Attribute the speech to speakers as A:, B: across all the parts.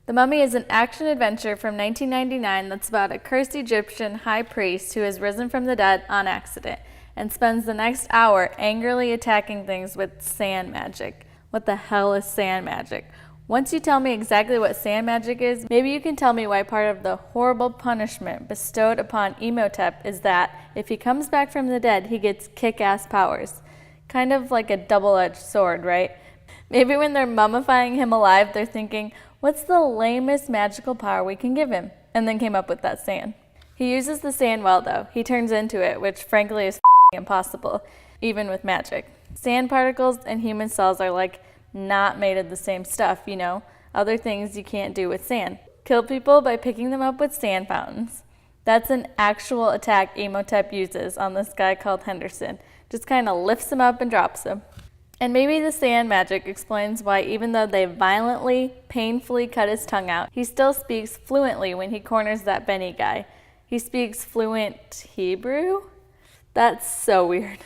A: The Mummy is an action-adventure from 1999 that's about a cursed Egyptian high priest who has risen from the dead on accident and spends the next hour angrily attacking things with sand magic. What the hell is sand magic? Once you tell me exactly what sand magic is, maybe you can tell me why part of the horrible punishment bestowed upon Imhotep is that if he comes back from the dead, he gets kick-ass powers. Kind of like a double-edged sword, right? Maybe when they're mummifying him alive, they're thinking, what's the lamest magical power we can give him? And then came up with that sand. He uses the sand well, though. He turns into it, which frankly is impossible, even with magic. Sand particles and human cells are like not made of the same stuff, you know? Other things you can't do with sand. Kill people by picking them up with sand fountains. That's an actual attack Imhotep uses on this guy called Henderson. Just kind of lifts him up and drops him. And maybe the sand magic explains why even though they violently, painfully cut his tongue out, he still speaks fluently when he corners that Benny guy. He speaks fluent Hebrew? That's so weird.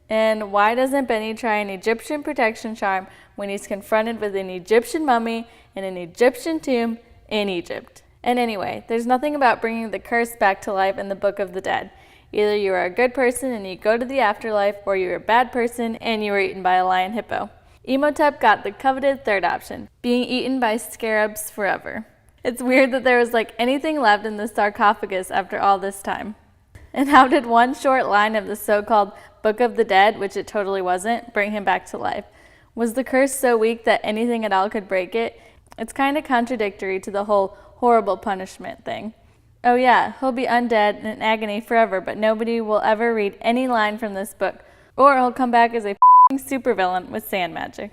A: And why doesn't Benny try an Egyptian protection charm when he's confronted with an Egyptian mummy in an Egyptian tomb in Egypt? And anyway, there's nothing about bringing the curse back to life in the Book of the Dead. Either you are a good person and you go to the afterlife, or you're a bad person and you were eaten by a lion hippo. Imhotep got the coveted third option, being eaten by scarabs forever. It's weird that there was like anything left in the sarcophagus after all this time. And how did one short line of the so-called Book of the Dead, which it totally wasn't, bring him back to life? Was the curse so weak that anything at all could break it? It's kind of contradictory to the whole horrible punishment thing. Oh yeah, he'll be undead and in agony forever, but nobody will ever read any line from this book. Or he'll come back as a supervillain with sand magic.